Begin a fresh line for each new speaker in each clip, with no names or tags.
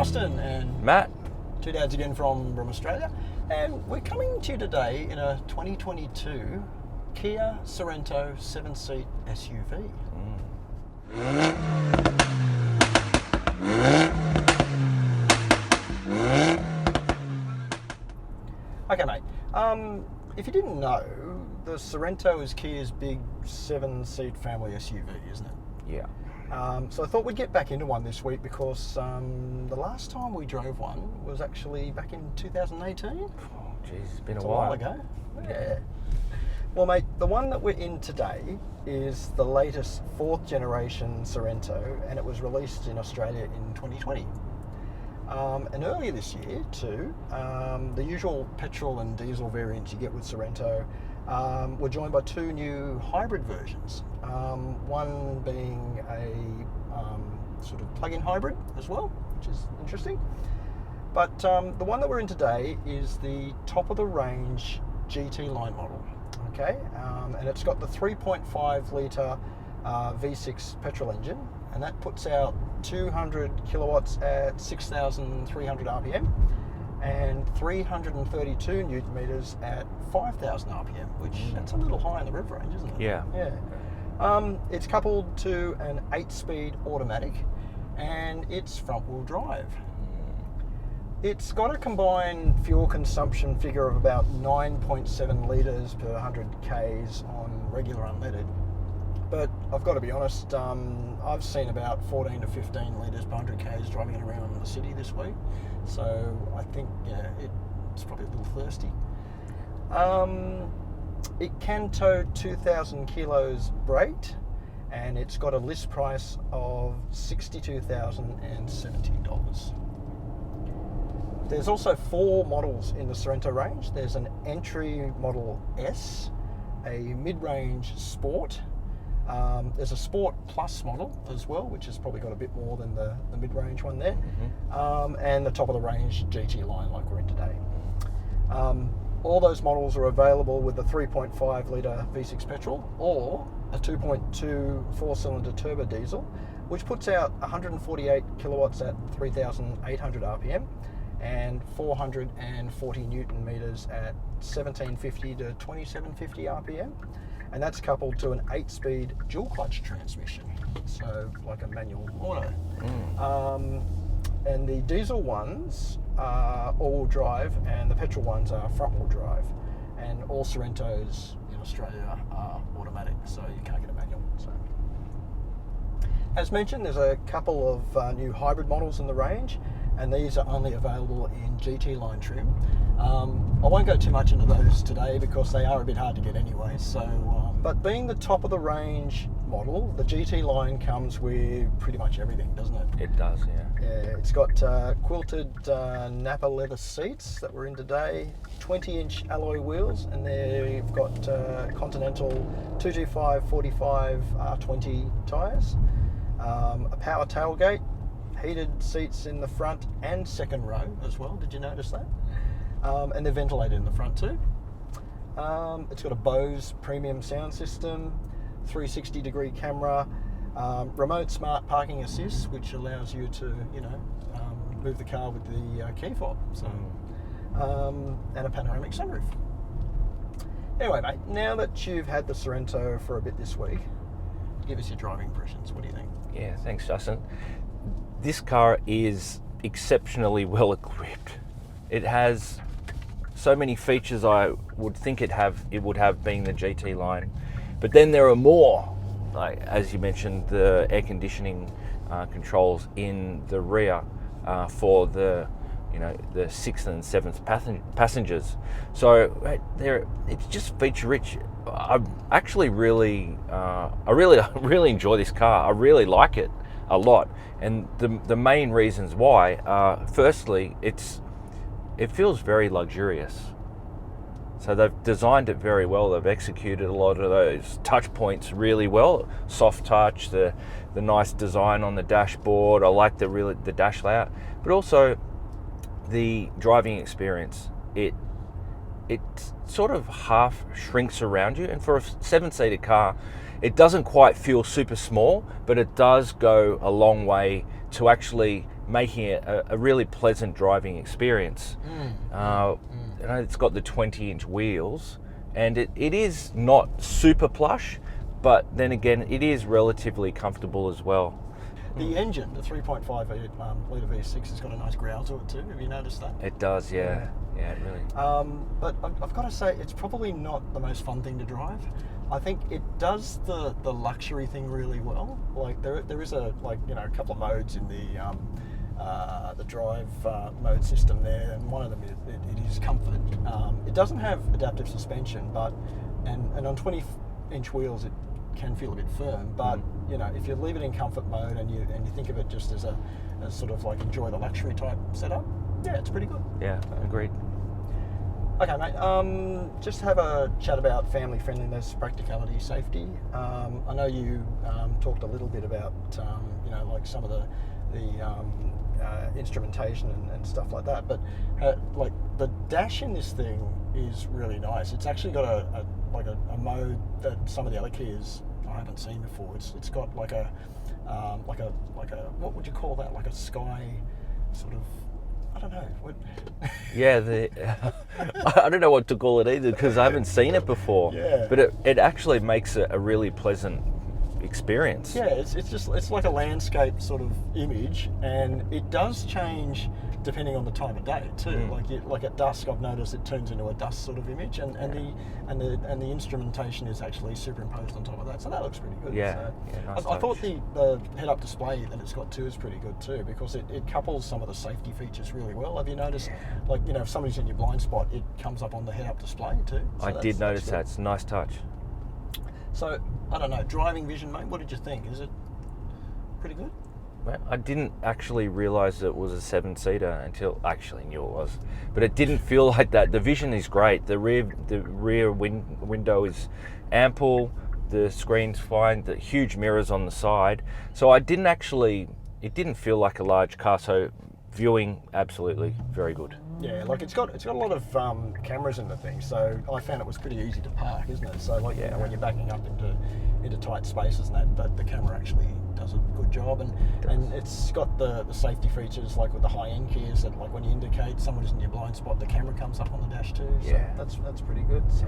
Justin and
Matt.
two dads again from Australia, and we're coming to you today in a 2022 Kia Sorento 7-seat SUV. Okay, mate. If you didn't know, the Sorento is Kia's big 7-seat family SUV, isn't it?
Yeah.
So I thought we'd get back into one this week because the last time we drove one was actually back in 2018.
Oh, geez, it's been
It's
a
a while ago. Yeah. Well, mate, the one that we're in today is the latest 4th generation Sorento, and it was released in Australia in 2020. And earlier this year too, the usual petrol and diesel variants you get with Sorento were joined by two new hybrid versions. One being a sort of plug-in hybrid as well, which is interesting. But the one that we're in today is the top-of-the-range GT-Line model. Okay, and it's got the 3.5 litre V6 Petrol engine, and that puts out 200 kilowatts at 6,300 RPM and 332 newton meters at 5,000 RPM, which that's a little high in the rev range, isn't it?
Yeah.
Yeah. It's coupled to an 8-speed automatic, and it's front-wheel drive. It's got a combined fuel consumption figure of about 9.7 litres per 100 Ks on regular unleaded. But I've got to be honest, I've seen about 14 to 15 litres per 100 Ks driving it around the city this week. So I think, yeah, it's probably a little thirsty. It can tow 2,000 kilos freight, and it's got a list price of $62,070. There's also 4 models in the Sorento range. There's an entry model S, a mid-range Sport. There's a Sport Plus model as well, which has probably got a bit more than the mid-range one there. And the top-of-the-range GT line like we're in today. All those models are available with the 3.5 litre V6 petrol or a 2.2 4-cylinder turbo diesel, which puts out 148 kilowatts at 3,800 RPM and 440 newton meters at 1750 to 2750 RPM, and that's coupled to an 8-speed dual clutch transmission, so like a manual auto. And the diesel ones are all-wheel drive, and the petrol ones are front-wheel drive, and all Sorentos in Australia are automatic, so you can't get a manual. So, as mentioned, there's a couple of new hybrid models in the range, and these are only available in GT line trim. I won't go too much into those today because they are a bit hard to get anyway. So, but being the top of the range model, the GT line comes with pretty much everything, doesn't it?
It does, yeah.
Yeah, it's got quilted Napa leather seats that we're in today, 20-inch alloy wheels, and they've got Continental 225/45 R20 tyres, a power tailgate, heated seats in the front and second row as well. Did you notice that? And they're ventilated in the front too. It's got a Bose premium sound system, 360-degree camera, remote smart parking assist, which allows you to, move the car with the key fob. So, and a panoramic sunroof. Anyway, mate, now that you've had the Sorento for a bit this week, give us your driving impressions. What do you think?
Yeah, thanks, Justin. This car is exceptionally well equipped. It has so many features I would think it would have being the GT line, but then there are more. Like as you mentioned, the air conditioning controls in the rear for the 6th and 7th passengers. So it's just feature rich. I actually really enjoy this car. I really like it a lot, and the main reasons why are, firstly, it feels very luxurious. So they've designed it very well. They've executed a lot of those touch points really well. Soft touch, the nice design on the dashboard. I like the dash layout, but also the driving experience. It sort of half shrinks around you, and for a 7-seater car, it doesn't quite feel super small, but it does go a long way to actually making it a really pleasant driving experience. You know, it's got the 20-inch wheels, and it is not super plush, but then again, it is relatively comfortable as well.
The engine, the 3.5 litre V6, has got a nice growl to it too. Have you noticed that?
It does, yeah. Yeah, it really.
But I've got to say, it's probably not the most fun thing to drive. I think it does the luxury thing really well. Like there is a couple of modes in the drive mode system there, and one of them it is comfort. It doesn't have adaptive suspension, but and on 20-inch wheels it can feel a bit firm. But you know, if you leave it in comfort mode and you think of it just as sort of like enjoy the luxury type setup, yeah, it's pretty good.
Yeah, agreed.
Okay, mate. Just have a chat about family friendliness, practicality, safety. I know you talked a little bit about like some of the instrumentation and stuff like that. But like the dash in this thing is really nice. It's actually got a mode that some of the other Kias I haven't seen before. It's got like a what would you call that? Like a sky sort of. I don't know. What?
Yeah, I don't know what to call it either because I haven't seen it before.
Yeah.
But it actually makes it a really pleasant experience.
Yeah, it's like a landscape sort of image, and it does change depending on the time of day too. Like at dusk, I've noticed it turns into a dusk sort of image, and the instrumentation is actually superimposed on top of that. So that looks pretty good.
Yeah.
So
Yeah, nice
I thought the head-up display that it's got too is pretty good too, because it couples some of the safety features really well. Have you noticed, like, you know, if somebody's in your blind spot, it comes up on the head-up display too? So
I did notice that. It's a nice touch.
So, I don't know, driving vision, mate, what did you think? Is it pretty good?
I didn't actually realise it was a 7-seater until I actually knew it was, but it didn't feel like that. The vision is great. The rear window is ample. The screen's fine. The huge mirrors on the side. So it didn't feel like a large car. So viewing, absolutely very good.
Yeah, like it's got a lot of cameras in the thing, so I found it was pretty easy to park, isn't it? So like, you know, when you're backing up into tight spaces and that, the camera actually does a good job, and it's got the safety features like with the high-end Kias that, like, when you indicate someone's in your blind spot, the camera comes up on the dash too. So
yeah,
that's pretty good. So,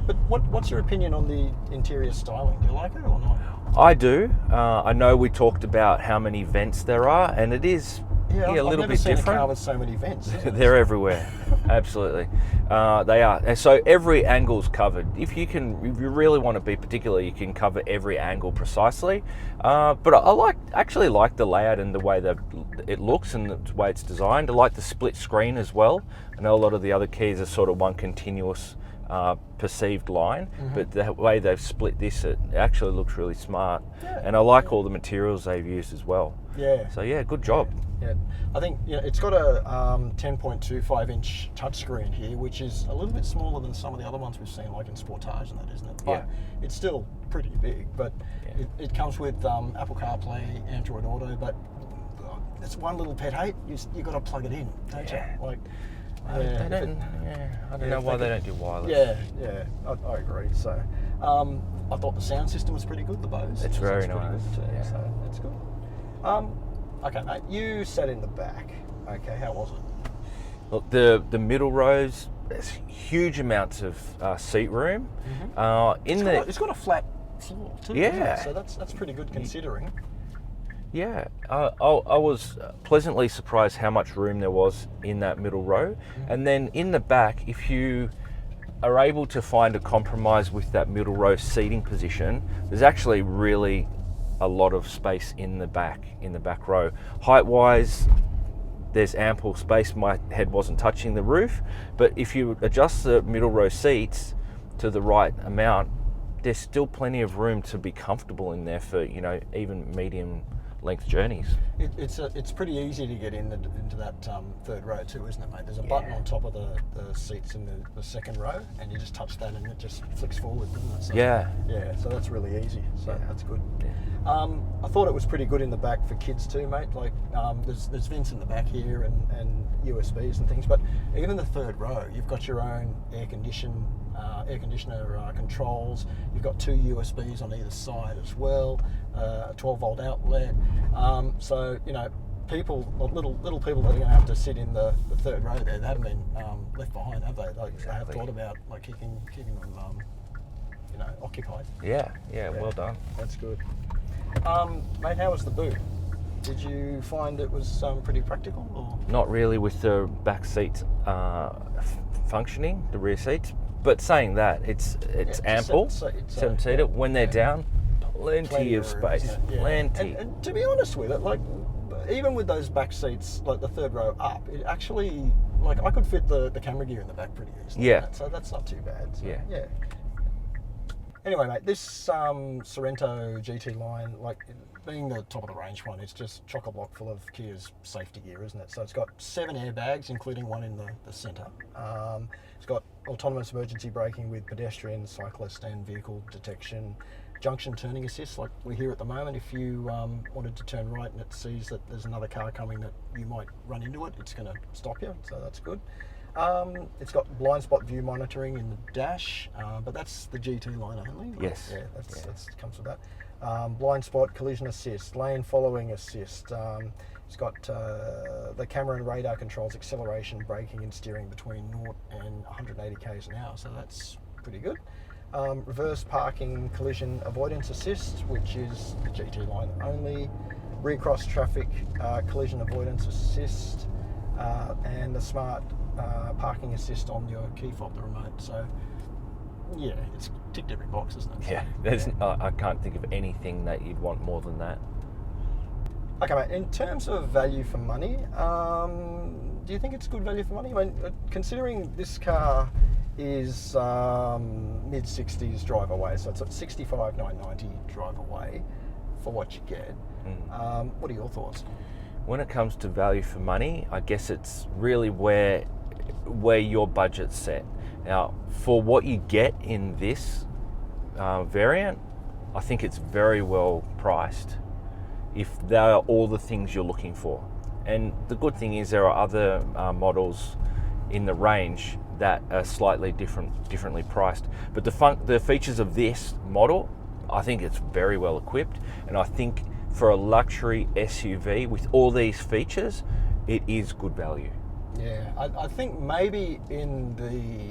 but what's your opinion on the interior styling? Do you like it or not?
I do. I know we talked about how many vents there are, and it is.
Yeah,
a little bit different.
I've never seen a car with so many vents.
They're everywhere. Absolutely, they are. And so every angle's covered. If you really want to be particular, you can cover every angle precisely. But I actually like the layout and the way that it looks and the way it's designed. I like the split screen as well. I know a lot of the other Kias are sort of one continuous perceived line, but the way they've split this, it actually looks really smart. Yeah, and I like all the materials they've used as well.
Yeah.
So yeah, good job.
Yeah, I think it's got a 10.25-inch touchscreen here, which is a little bit smaller than some of the other ones we've seen, like in Sportage and that, isn't it? But it's still pretty big. But it comes with Apple CarPlay, Android Auto, but it's one little pet hate. You got to plug it in, don't you? Like.
I don't know why they don't do wireless.
Yeah, I agree. So, I thought the sound system was pretty good. The Bose.
It's very nice.
Good too, so that's good. Okay, mate. You sat in the back. Okay, how was it?
Look, the middle rows. There's huge amounts of seat room.
It's got a flat floor too.
Yeah.
So that's pretty good considering.
Yeah, I was pleasantly surprised how much room there was in that middle row. And then in the back, if you are able to find a compromise with that middle row seating position, there's actually really a lot of space in the back row. Height-wise, there's ample space. My head wasn't touching the roof, but if you adjust the middle row seats to the right amount, there's still plenty of room to be comfortable in there for, even medium length journeys.
It's pretty easy to get into that third row too, isn't it, mate? There's a button on top of the seats in the second row, and you just touch that and it just flicks forward, doesn't it? So, yeah, so that's really easy. So that's good. I thought it was pretty good in the back for kids too, mate. Like there's vents in the back here and USBs and things, but even the third row, you've got your own air conditioner controls. You've got 2 USBs on either side as well, a 12-volt outlet. So little people that are going to have to sit in the third row there, they haven't been left behind, have they? Like, they have thought about like keeping them, occupied.
Yeah, well done.
That's good. Mate, how was the boot? Did you find it was pretty practical? Or?
Not really with the back seats functioning, the rear seats. But saying that, it's ample, seven-seater. When they're down, plenty of space, plenty.
And to be honest with it, like even with those back seats, like the third row up, it actually, like I could fit the camera gear in the back pretty easily.
Yeah.
So that's not too bad. So,
yeah.
Anyway, mate, this Sorento GT-Line, like being the top of the range one, it's just chock-a-block full of Kia's safety gear, isn't it? So it's got 7 airbags, including one in the centre. It's got autonomous emergency braking with pedestrian, cyclist and vehicle detection, junction turning assist, like we're here at the moment. If you wanted to turn right and it sees that there's another car coming that you might run into it, it's going to stop you, so that's good. It's got blind spot view monitoring in the dash, but that's the GT line only.
Yes.
Yeah, that's comes with that. Blind spot, collision assist, lane following assist. It's got the camera and radar controls acceleration, braking and steering between 0 and 180 k's an hour, so that's pretty good. Reverse parking collision avoidance assist, which is the GT line only. Rear cross traffic collision avoidance assist, and the smart parking assist on your key fob, the remote. So yeah, it's ticked every box, isn't it?
Yeah, I can't think of anything that you'd want more than that.
Okay, mate, in terms of value for money, do you think it's good value for money? I mean, considering this car is mid-60s drive away, so it's at 65,990 drive away for what you get. What are your thoughts?
When it comes to value for money, I guess it's really where your budget's set. Now, for what you get in this variant, I think it's very well priced if they are all the things you're looking for. And the good thing is there are other models in the range that are slightly differently priced. But the features of this model, I think it's very well equipped, and I think for a luxury SUV with all these features, it is good value.
Yeah, I think maybe in the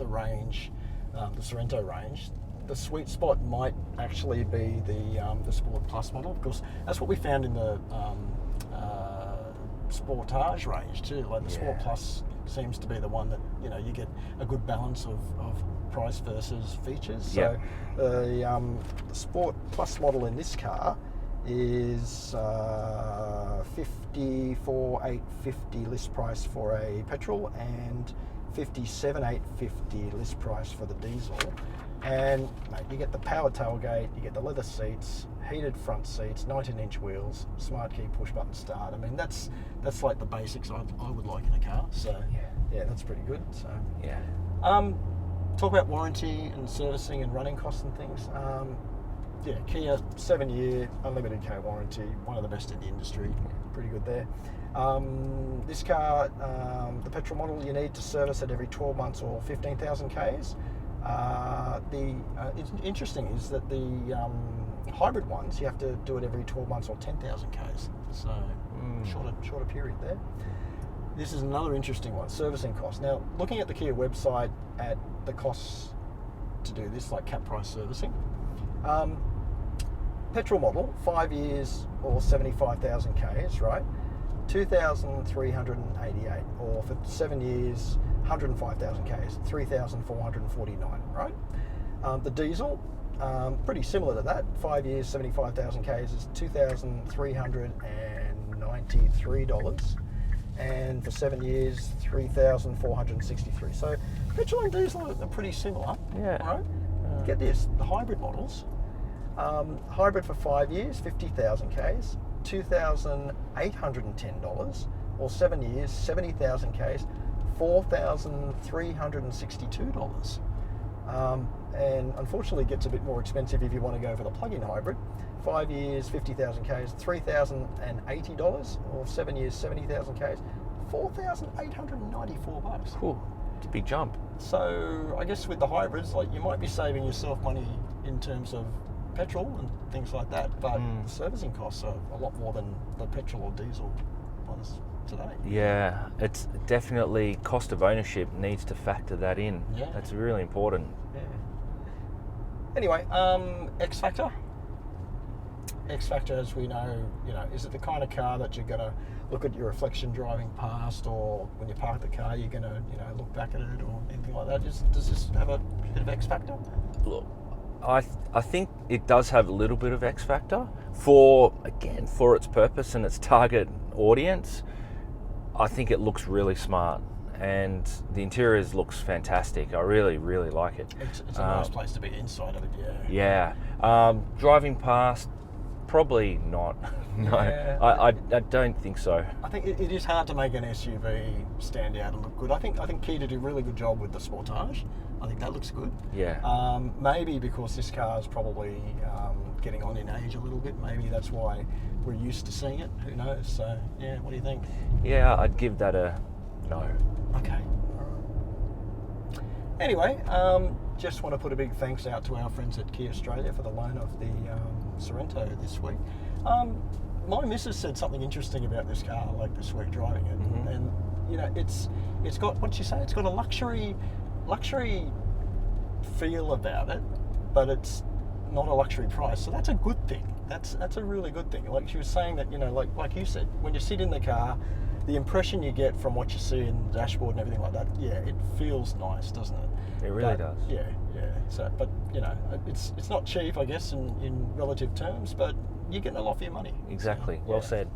range, the Sorento range, the sweet spot might actually be the Sport Plus model, because that's what we found in the Sportage range too. Like the Sport Plus seems to be the one that you get a good balance of price versus features. So the Sport Plus model in this car is 54,850 list price for a petrol and 57,850 list price for the diesel. And mate, you get the power tailgate, you get the leather seats, heated front seats, 19-inch wheels, smart key push button start. I mean, that's like the basics I would like in a car. So yeah, that's pretty good. So
yeah.
Talk about warranty and servicing and running costs and things. Yeah, Kia 7-year unlimited K warranty, one of the best in the industry. Pretty good there. This car, the petrol model, you need to service it every 12 months or 15,000 Ks. It's interesting is that the hybrid ones, you have to do it every 12 months or 10,000 Ks. So shorter period there. This is another interesting one, servicing costs. Now, looking at the Kia website at the costs to do this, like cap price servicing, petrol model, 5 years or 75,000 Ks, right? 2,388, or for 7 years, 105,000 Ks, 3,449, right? The diesel, pretty similar to that. 5 years, 75,000 Ks is $2,393, and for 7 years, 3,463. So petrol and diesel are pretty similar, right? Get this, the hybrid models. Hybrid for 5 years, 50,000 Ks, $2,810, or 7 years, 70,000 Ks, $4,362. And unfortunately it gets a bit more expensive if you want to go for the plug-in hybrid. 5 years, 50,000 Ks, $3,080, or 7 years, 70,000 Ks, $4,894.
Cool. It's a big jump.
So I guess with the hybrids, like you might be saving yourself money in terms of petrol and things like that, but the servicing costs are a lot more than the petrol or diesel ones today.
Yeah, it's definitely cost of ownership needs to factor that in.
Yeah.
That's really important.
Yeah. Anyway, X Factor. X Factor, as we know, is it the kind of car that you're gonna look at your reflection driving past, or when you park the car, you're gonna, look back at it or anything like that? Does this have a bit of X Factor?
Look, I think it does have a little bit of X factor for its purpose and its target audience. I think it looks really smart, and the interiors looks fantastic. I really, really like it.
It's a nice place to be inside of it.
Yeah. Driving past, probably not. No,
Yeah.
I don't think so.
I think it is hard to make an SUV stand out and look good. I think Kia did a really good job with the Sportage. I think that looks good.
Yeah.
Maybe because this car is probably getting on in age a little bit. Maybe that's why we're used to seeing it. Who knows? So, yeah, what do you think?
Yeah, I'd give that a no.
Okay. All right. Anyway, just want to put a big thanks out to our friends at Kia Australia for the loan of the Sorento this week. My missus said something interesting about this car, like this week driving it, and it's got, what'd she say? It's got a luxury feel about it, but it's not a luxury price. So that's a good thing. That's a really good thing. Like she was saying that, like you said, when you sit in the car, the impression you get from what you see in the dashboard and everything like that, yeah, it feels nice, doesn't it?
It really does.
Yeah. So, but it's not cheap, I guess, in relative terms, but you're getting a lot for your money.
Exactly.
So,
well said.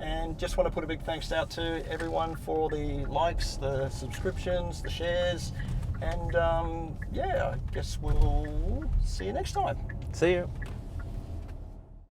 And just want to put a big thanks out to everyone for the likes, the subscriptions, the shares, and I guess we'll see you next time.
See you.